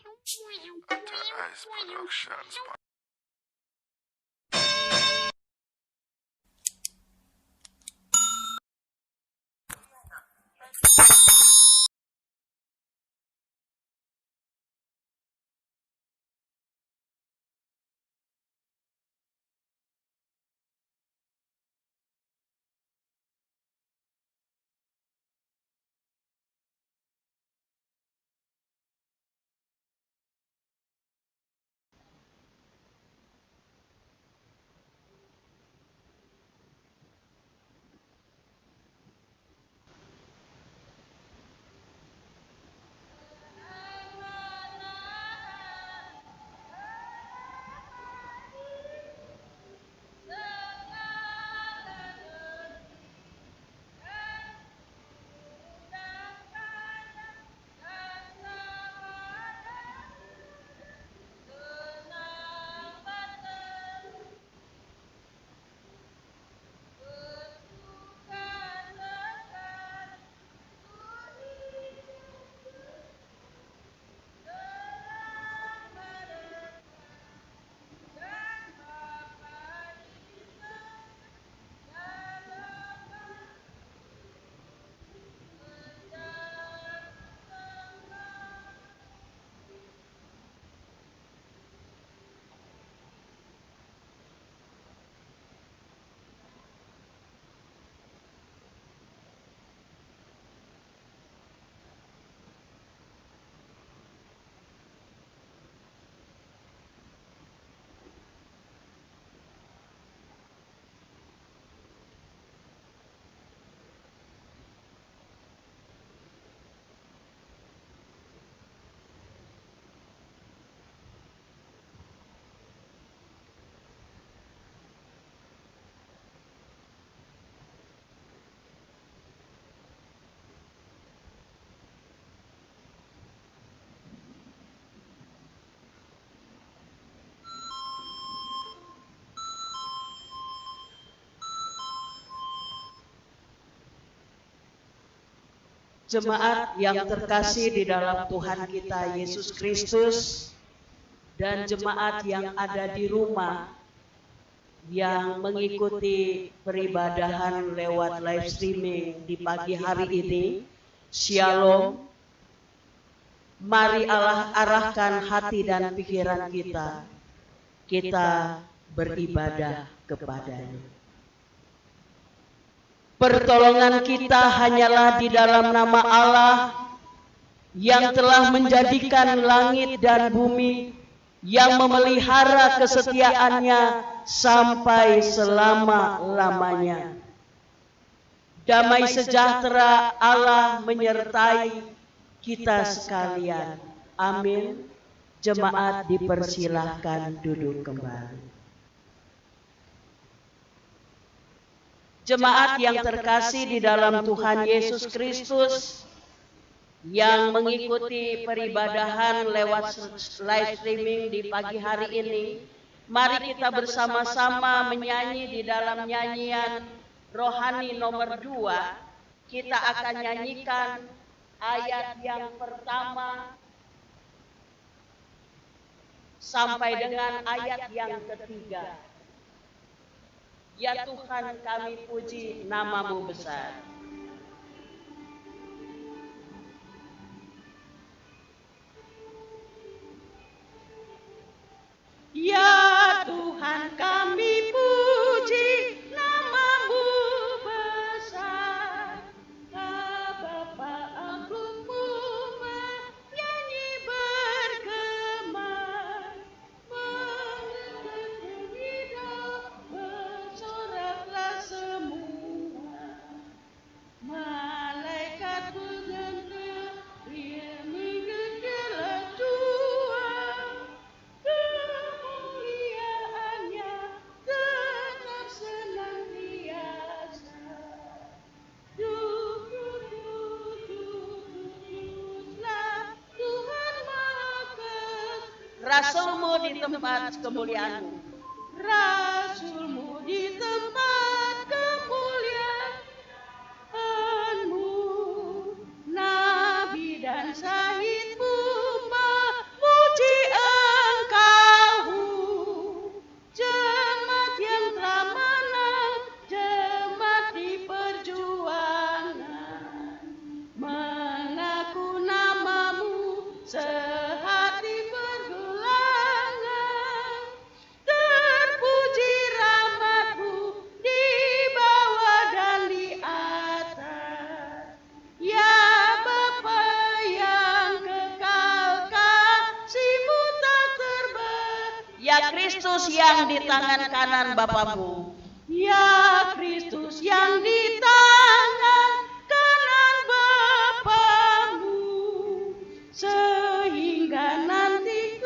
Ata Ice Productions. Jemaat yang terkasih di dalam Tuhan kita Yesus Kristus dan jemaat yang ada di rumah yang mengikuti peribadahan lewat live streaming di pagi hari ini, Shalom. Mari Allah arahkan hati dan pikiran kita beribadah kepada-Nya. Pertolongan kita hanyalah di dalam nama Allah yang telah menjadikan langit dan bumi, yang memelihara kesetiaannya sampai selama-lamanya. Damai sejahtera Allah menyertai kita sekalian. Amin. Jemaat dipersilahkan duduk kembali. Jemaat yang terkasih di dalam Tuhan Yesus Kristus yang mengikuti peribadahan lewat live streaming di pagi hari ini, mari kita bersama-sama menyanyi di dalam nyanyian rohani nomor 2. Kita akan nyanyikan ayat yang pertama sampai dengan ayat yang ketiga. Ya Tuhan, kami puji nama-Mu besar. Ya Tuhan, kami puji nama-Mu besar. Bapa agung-Mu menyanyi bergema, menentukan hidup bersoraklah semua. Malaikat bergembira menggelar Tuhan, kemuliaannya tetap senantiasa. Duduklah Tuhan Maha Kuasa. Rasul-Mu di tempat kemuliaan-Mu. Rasul-Mu di tempat kemuliaan-Mu. Nabi dan syahid-Mu Ya Kristus yang di tangan kanan Bapamu. Ya Kristus yang di tangan kanan Bapamu, sehingga nanti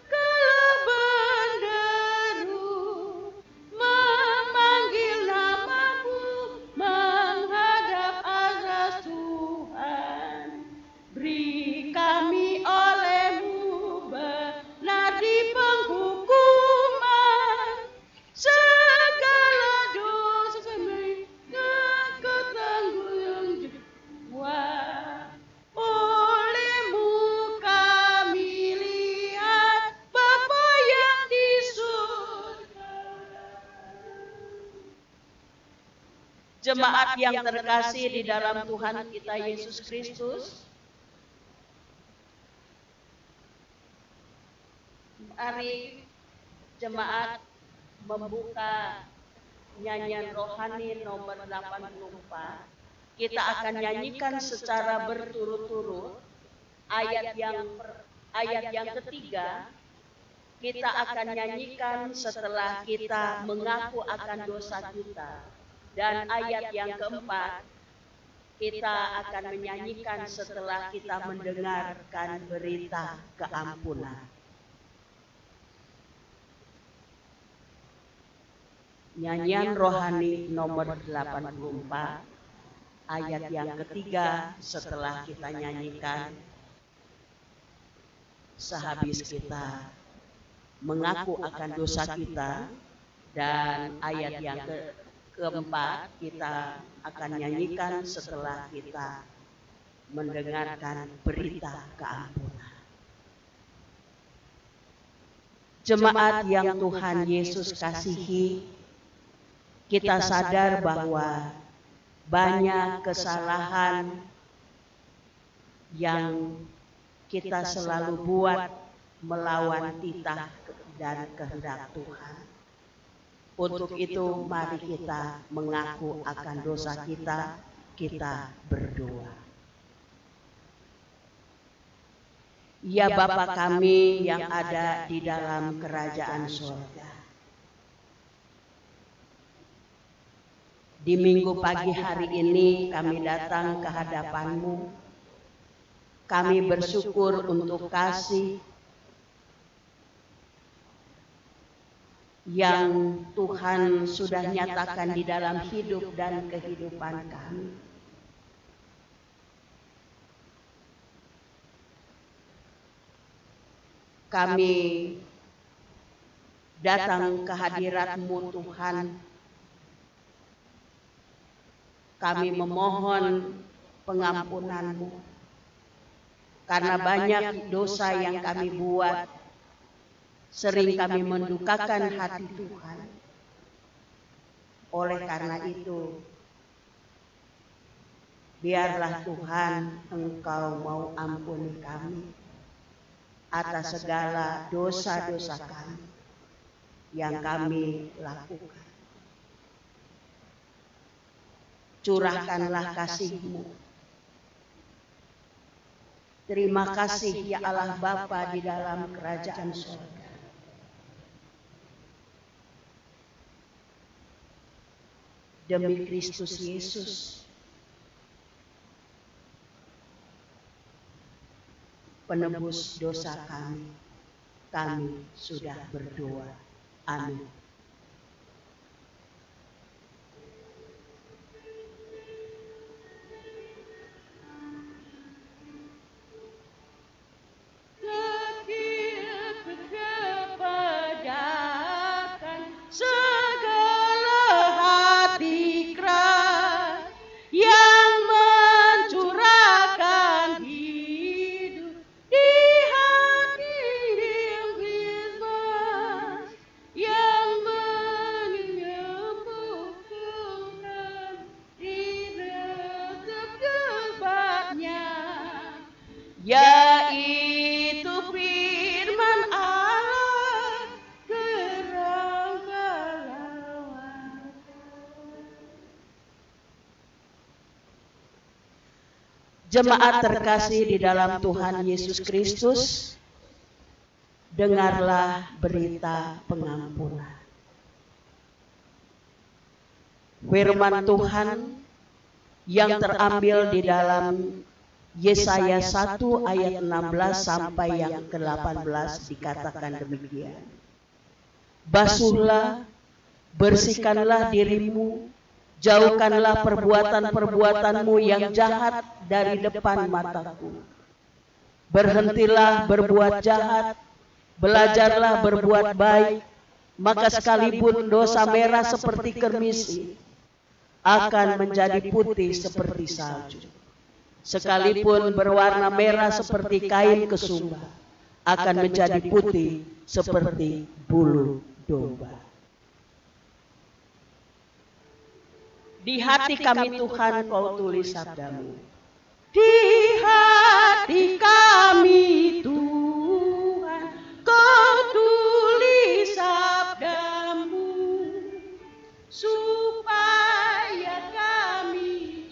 kala benderu memanggil namamu menghadap azas Tuhan. Beri kami olehmu benar di penghukuman, segala dosa kami ketanggung jawab. Olehmu kami lihat Bapa yang di surga. Jemaat yang terkasih di dalam Tuhan kita Yesus Kristus, mari jemaat membuka nyanyian rohani nomor 84. Kita akan nyanyikan secara berturut-turut ayat yang ketiga. Kita akan nyanyikan setelah kita mengaku akan dosa kita. Dan ayat yang keempat kita akan menyanyikan setelah kita mendengarkan berita keampunan. Nyanyian rohani nomor 84, ayat yang ketiga setelah kita nyanyikan, sehabis kita mengaku akan dosa kita, dan ayat yang keempat kita akan nyanyikan setelah kita mendengarkan berita keampunan. Jemaat yang Tuhan Yesus kasihi, kita sadar bahwa banyak kesalahan yang kita selalu buat melawan titah dan kehendak Tuhan. Untuk itu mari kita mengaku akan dosa kita, kita berdoa. Ya Bapa kami yang ada di dalam kerajaan surga, di minggu pagi hari ini kami datang ke hadapan-Mu. Kami bersyukur untuk kasih yang Tuhan sudah nyatakan di dalam hidup dan kehidupan kami. Kami datang ke hadirat-Mu Tuhan. Kami memohon pengampunan-Mu, karena banyak dosa yang kami buat, sering kami mendukakan hati Tuhan. Oleh karena itu, biarlah Tuhan Engkau mau ampuni kami atas segala dosa-dosa kami yang kami lakukan. Curahkanlah kasih-Mu. Terima kasih ya Allah Bapa di dalam kerajaan surga. Demi Kristus Yesus, penebus dosa kami, kami sudah berdoa. Amin. Yaitu firman Allah kerangka. Jemaat terkasih di dalam Tuhan Yesus Kristus, dengarlah berita pengampunan. Firman Tuhan yang terambil di dalam Yesaya 1 ayat 16 sampai yang ke-18 dikatakan demikian. Basuhlah, bersihkanlah dirimu, jauhkanlah perbuatan-perbuatanmu yang jahat dari depan mataku. Berhentilah berbuat jahat, belajarlah berbuat baik, maka sekalipun dosa merah seperti kermisi, akan menjadi putih seperti salju. Sekalipun berwarna merah seperti kain kesumba, akan menjadi putih seperti bulu domba. Di hati kami Tuhan Kau tulis sabdamu. Di hati kami Tuhan Kau tulis sabdamu, supaya kami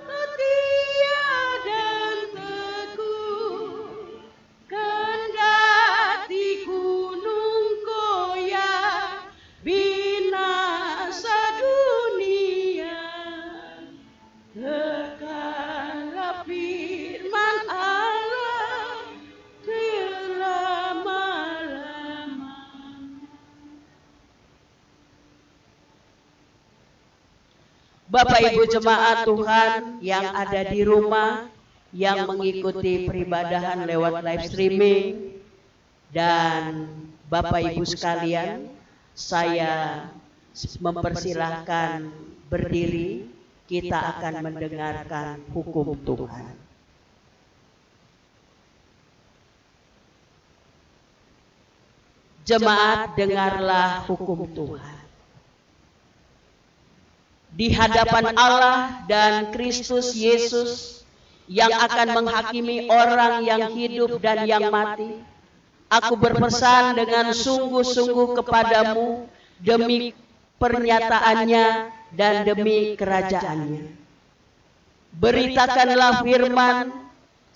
setia dan teguh, kendati gunung goyah, binasa dunia, tegarlah firman Allah selama-lamanya. Bapak Ibu jemaat Tuhan yang ada di rumah, yang mengikuti peribadahan lewat live streaming, dan Bapak Ibu sekalian, saya mempersilahkan berdiri, kita akan mendengarkan hukum Tuhan. Jemaat, dengarlah hukum Tuhan. Di hadapan Allah dan Kristus Yesus yang akan menghakimi orang yang hidup dan yang mati, aku berpesan dengan sungguh-sungguh kepadamu demi pernyataannya dan demi kerajaannya. Beritakanlah firman,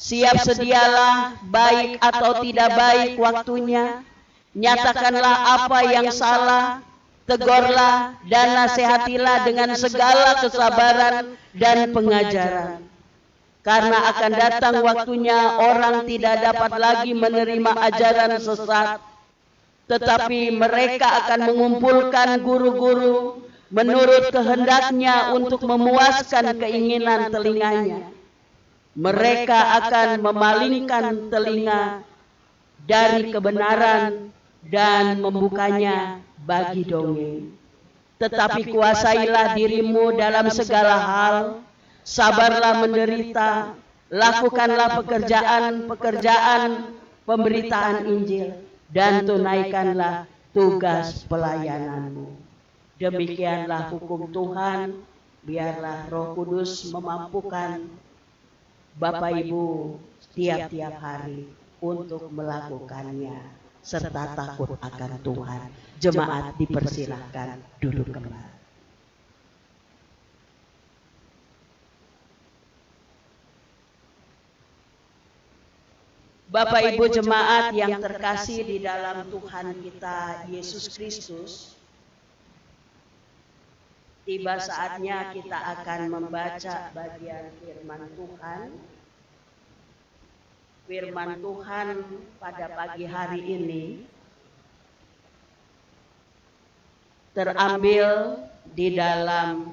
siap sedialah baik atau tidak baik waktunya, nyatakanlah apa yang salah, tegurlah dan nasihatilah dengan segala kesabaran dan pengajaran. Karena akan datang waktunya orang tidak dapat lagi menerima ajaran sesat, tetapi mereka akan mengumpulkan guru-guru menurut kehendaknya untuk memuaskan keinginan telinganya. Mereka akan memalingkan telinga dari kebenaran dan membukanya bagi dongeng. Tetapi kuasailah dirimu dalam segala hal, sabarlah menderita, lakukanlah pekerjaan pemberitaan Injil, dan tunaikanlah tugas pelayananmu. Demikianlah hukum Tuhan, biarlah Roh Kudus memampukan Bapak Ibu tiap-tiap hari untuk melakukannya serta takut akan Tuhan. Jemaat dipersilahkan duduk kembali. Bapak Ibu jemaat yang terkasih di dalam Tuhan kita Yesus Kristus, tiba saatnya kita akan membaca bagian firman Tuhan. Firman Tuhan pada pagi hari ini terambil di dalam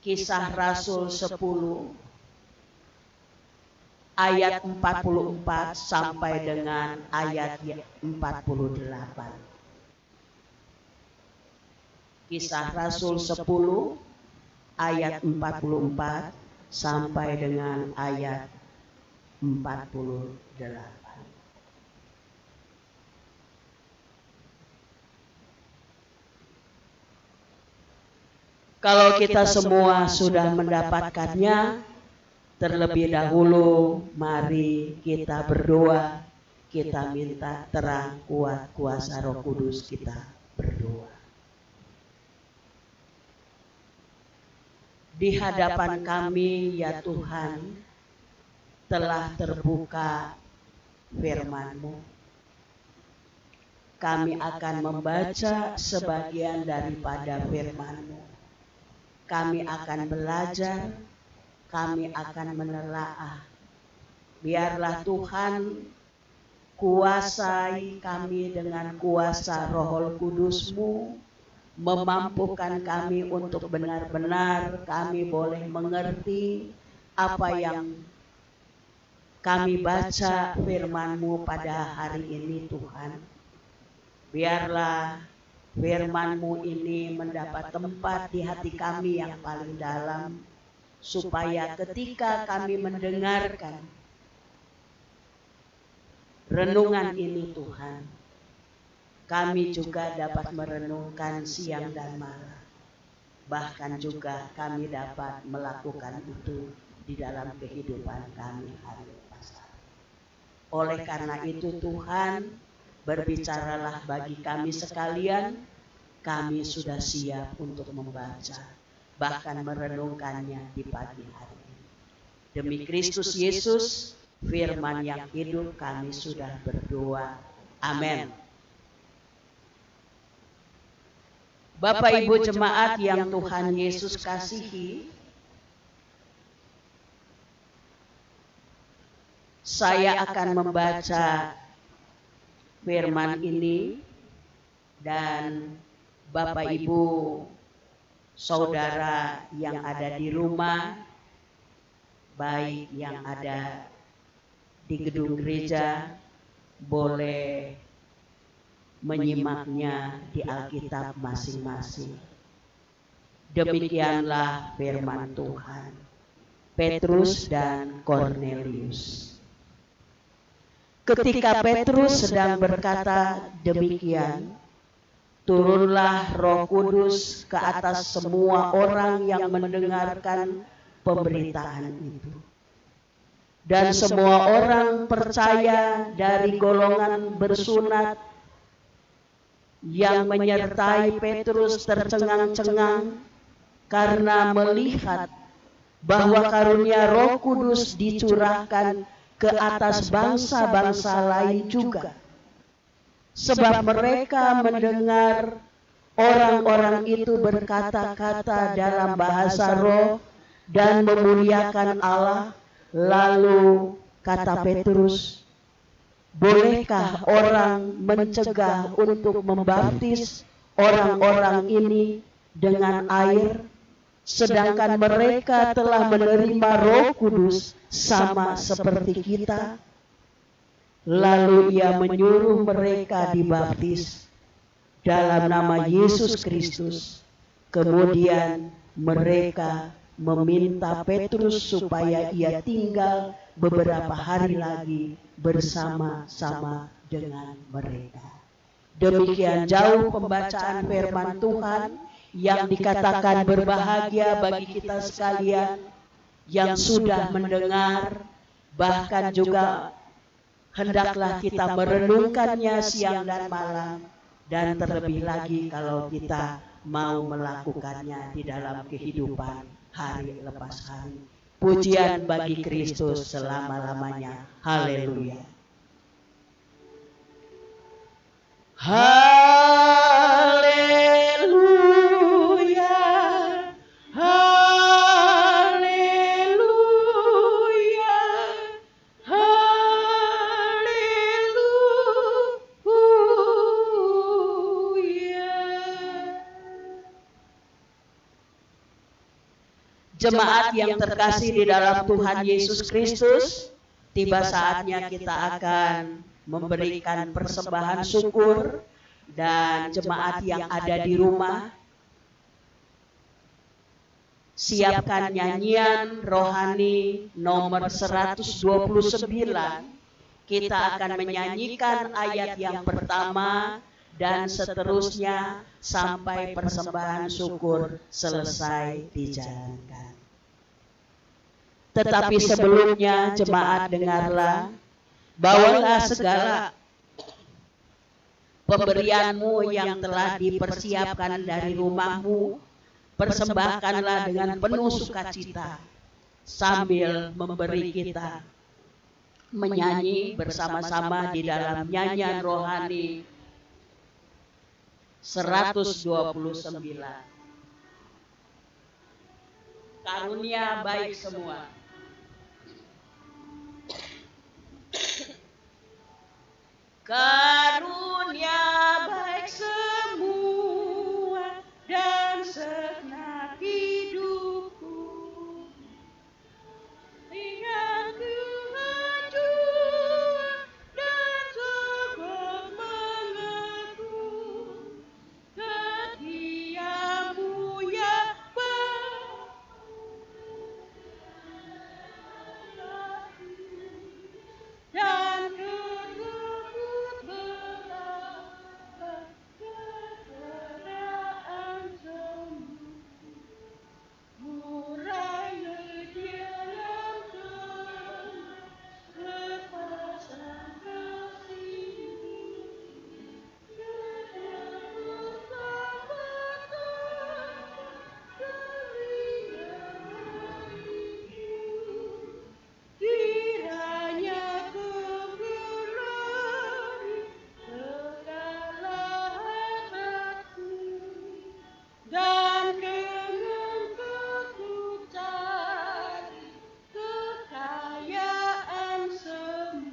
Kisah Rasul 10 ayat 44 sampai dengan ayat 48. Kisah Rasul 10 ayat 44 sampai dengan ayat 48. Kalau kita semua sudah mendapatkannya, terlebih dahulu mari kita berdoa, kita minta terang kuat kuasa Roh Kudus, kita berdoa. Di hadapan kami ya Tuhan, telah terbuka firman-Mu. Kami akan membaca sebagian daripada firman-Mu. Kami akan belajar, kami akan menelaah. Biarlah Tuhan kuasai kami dengan kuasa Roh Kudus-Mu, memampukan kami untuk benar-benar kami boleh mengerti apa yang kami baca firman-Mu pada hari ini Tuhan. Biarlah firman-Mu ini mendapat tempat di hati kami yang paling dalam, supaya ketika kami mendengarkan renungan ini Tuhan, kami juga dapat merenungkan siang dan malam. Bahkan juga kami dapat melakukan itu di dalam kehidupan kami hari lepas hari. Oleh karena itu Tuhan, berbicaralah bagi kami sekalian. Kami sudah siap untuk membaca, bahkan merenungkannya di pagi hari ini. Demi Kristus Yesus, firman yang hidup, kami sudah berdoa. Amin. Bapak Ibu jemaat yang Tuhan Yesus kasihi, saya akan membaca firman ini, dan Bapak Ibu saudara yang ada di rumah, baik yang ada di gedung gereja, boleh menyimaknya di Alkitab masing-masing. Demikianlah firman Tuhan. Petrus dan Kornelius. Ketika Petrus sedang berkata demikian, turunlah Roh Kudus ke atas semua orang yang mendengarkan pemberitaan itu. Dan semua orang percaya dari golongan bersunat yang menyertai Petrus tercengang-cengang karena melihat bahwa karunia Roh Kudus dicurahkan ke atas bangsa-bangsa lain juga. Sebab mereka mendengar orang-orang itu berkata-kata dalam bahasa roh dan memuliakan Allah. Lalu kata Petrus, bolehkah orang mencegah untuk membaptis orang-orang ini dengan air, sedangkan mereka telah menerima Roh Kudus sama seperti kita? Lalu ia menyuruh mereka dibaptis dalam nama Yesus Kristus. Kemudian mereka meminta Petrus supaya ia tinggal beberapa hari lagi bersama-sama dengan mereka. Demikian jauh pembacaan firman Tuhan yang dikatakan berbahagia bagi kita sekalian yang sudah mendengar, bahkan juga hendaklah kita merenungkannya siang dan malam, dan terlebih lagi kalau kita mau melakukannya di dalam kehidupan hari lepas hari. Pujian bagi Kristus selama-lamanya. Haleluya. Haleluya. Haleluya. Haleluya. Jemaat yang terkasih di dalam Tuhan Yesus Kristus, tiba saatnya kita akan memberikan persembahan syukur. Dan jemaat yang ada di rumah, siapkan nyanyian rohani nomor 129. Kita akan menyanyikan ayat yang pertama dan seterusnya sampai persembahan syukur selesai dijalankan. Tetapi sebelumnya jemaat dengarlah, bawalah segala pemberianmu yang telah dipersiapkan dari rumahmu, persembahkanlah dengan penuh sukacita sambil memberi kita menyanyi bersama-sama di dalam nyanyian rohani 129. Karunia baik semua. Karunia baik semua dan segenap hidupku, hingga ku menjua dan teguh mengaku setiamu ya dan tersebut betapa keberadaan semu murahnya dia yang lepaskan kasih tersebut betapa kiranya kau berlari segala hebatku dan dengan ku cari kekayaan semu.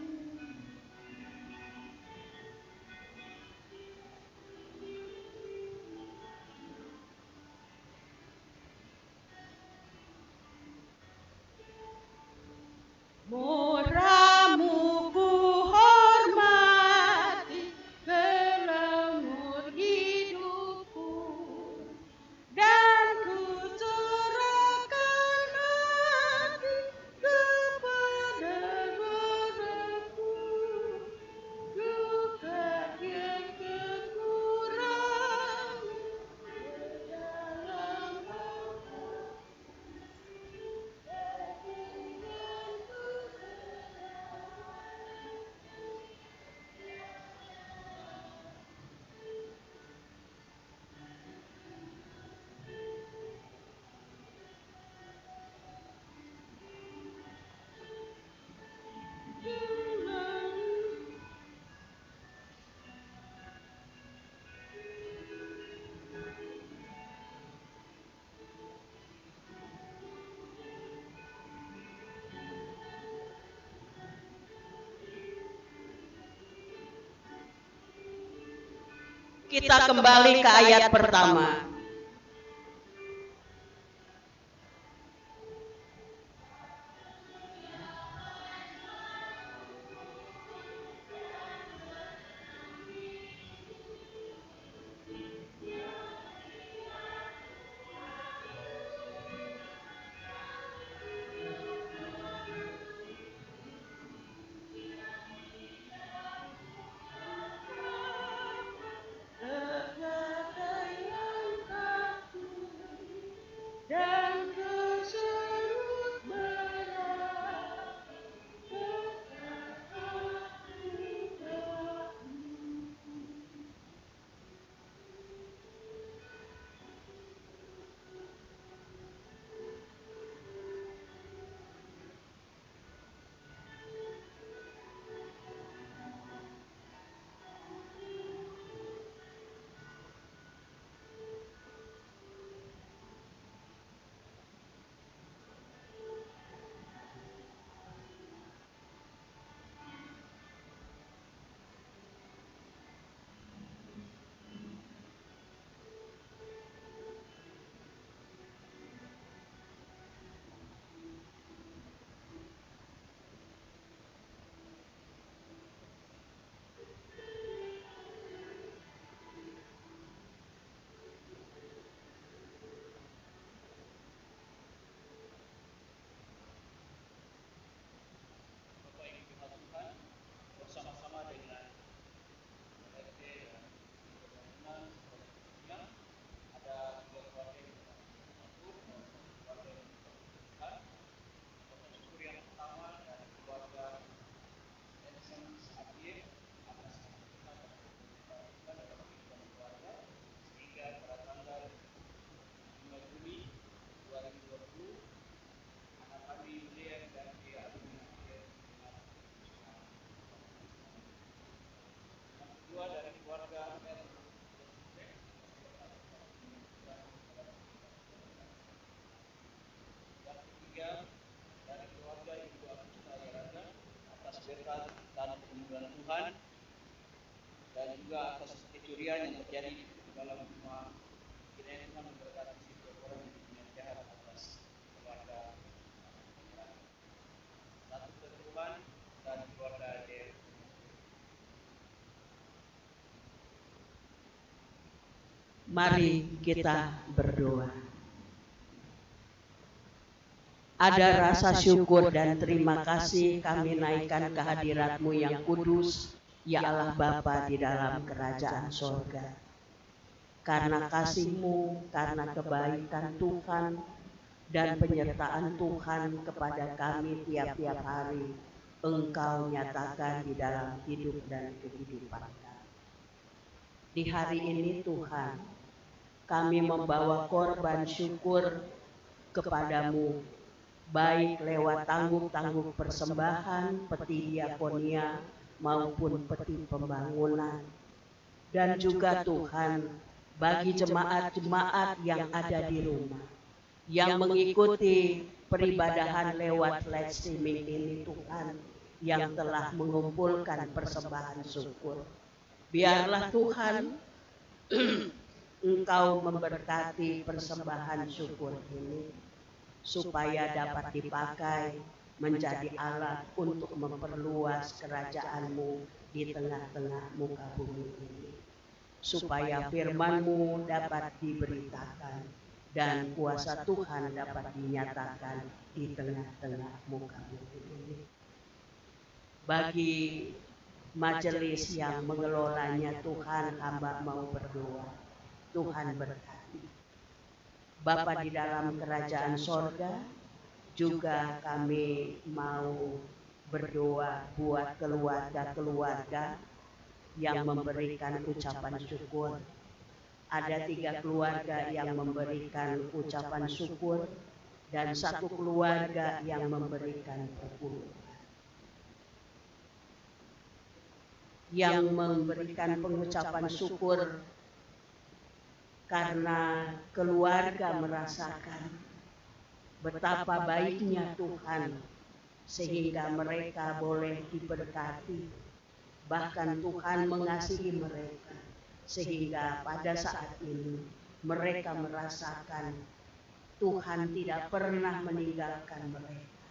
Murahmu ku hormati kelemur hidupku dan ku serahkan hati kepada Bapa-Ku. Luka yang kekurangan dalam apa Kita kembali ke ayat pertama. berkat dan kemuliaan Tuhan, dan juga atas kecurian yang terjadi di dalam rumah. Kiranya Tuhan memberkati setiap orang yang punya jahat atas keluarga. Satu Tuhan dan keluarga dia. Mari kita berdoa. Ada rasa syukur dan terima kasih kami naikkan kehadirat-Mu yang kudus, ya Allah Bapa di dalam kerajaan sorga. Karena kasih-Mu, karena kebaikan Tuhan, dan penyertaan Tuhan kepada kami tiap-tiap hari, Engkau nyatakan di dalam hidup dan kehidupan kami. Di hari ini Tuhan, kami membawa korban syukur kepadamu, baik lewat tangguk-tangguk persembahan, peti diakonia, maupun peti pembangunan. Dan juga Tuhan, bagi jemaat-jemaat yang ada di rumah, yang mengikuti peribadahan lewat live streaming ini Tuhan, yang telah mengumpulkan persembahan syukur. Biarlah Tuhan, Engkau memberkati persembahan syukur ini, supaya dapat dipakai menjadi alat untuk memperluas kerajaan-Mu di tengah-tengah muka bumi ini. Supaya firman-Mu dapat diberitakan dan kuasa Tuhan dapat dinyatakan di tengah-tengah muka bumi ini. Bagi majelis yang mengelolanya Tuhan, hamba mau berdoa. Tuhan berkati. Bapa di dalam kerajaan sorga, juga kami mau berdoa buat keluarga-keluarga yang memberikan ucapan syukur. Ada 3 keluarga yang memberikan ucapan syukur dan 1 keluarga yang memberikan perpuluhan. Yang memberikan pengucapan syukur karena keluarga merasakan betapa baiknya Tuhan, sehingga mereka boleh diberkati. Bahkan Tuhan mengasihi mereka, sehingga pada saat ini mereka merasakan Tuhan tidak pernah meninggalkan mereka.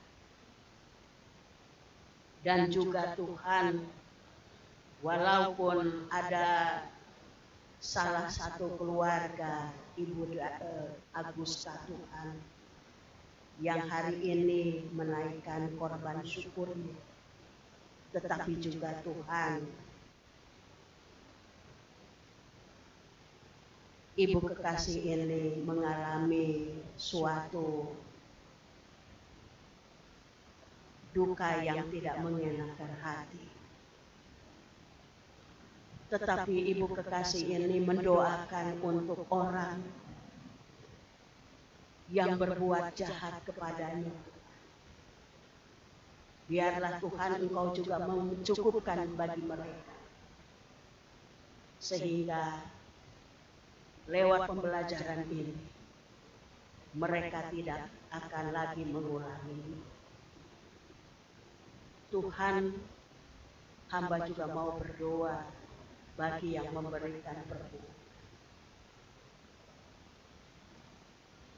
Dan juga Tuhan, walaupun ada salah satu keluarga, Ibu Agusta Tuhan, yang hari ini menaikkan korban syukurnya, tetapi juga Tuhan, Ibu kekasih ini mengalami suatu duka yang tidak mengenakan hati. Tetapi Ibu kekasih ini mendoakan untuk orang yang berbuat jahat kepadanya. Biarlah Tuhan Engkau juga mencukupkan bagi mereka, sehingga lewat pembelajaran ini mereka tidak akan lagi mengulangi. Tuhan, hamba juga mau berdoa bagi yang memberikan perpuluhan.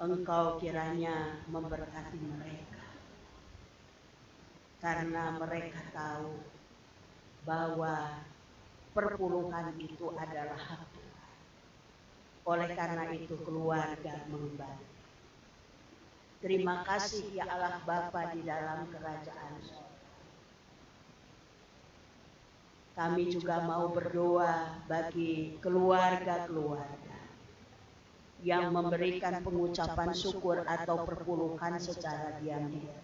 Engkau kiranya memberkati mereka, karena mereka tahu bahwa perpuluhan itu adalah hak Tuhan. Oleh karena itu keluarga membantu. Terima kasih ya Allah Bapa di dalam kerajaan sorga. Kami juga mau berdoa bagi keluarga-keluarga yang memberikan pengucapan syukur atau perpuluhan secara diam-diam.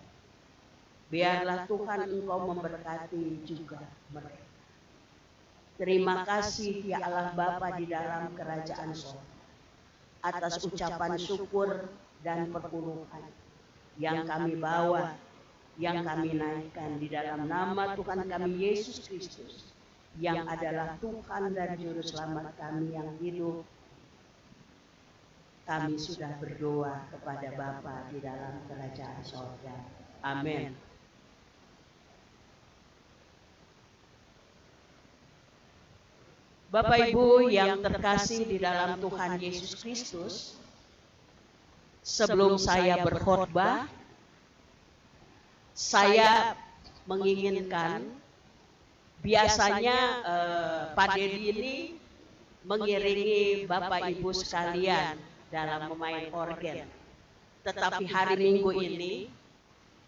Biarlah Tuhan Engkau memberkati juga mereka. Terima kasih ya Allah Bapa di dalam kerajaan sorga, atas ucapan syukur dan perpuluhan yang kami bawa, yang kami naikkan di dalam nama Tuhan kami Yesus Kristus, yang adalah Tuhan dan Juru Selamat kami yang hidup. Kami sudah berdoa kepada Bapa di dalam kerajaan sorga. Amin. Bapak Ibu yang terkasih di dalam Tuhan Yesus Kristus, sebelum saya berkhotbah, saya menginginkan, biasanya Pak Dedi ini mengiringi Bapak Ibu sekalian dalam memain organ. Tetapi hari Minggu ini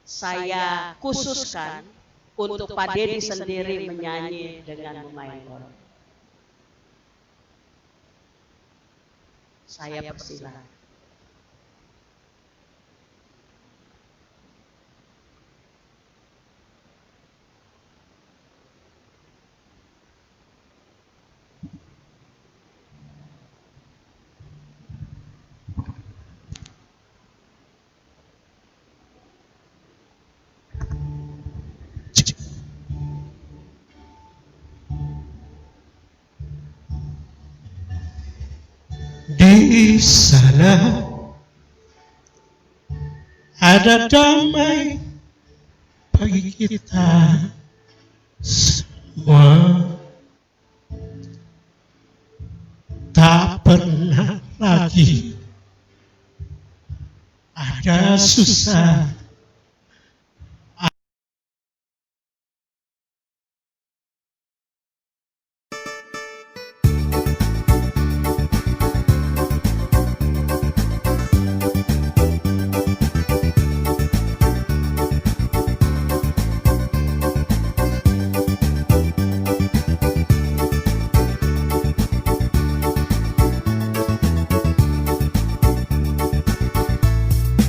saya khususkan untuk Pak Dedi sendiri menyanyi dengan memain organ. Saya persilakan. Di sana ada damai bagi kita semua. Tak pernah lagi ada susah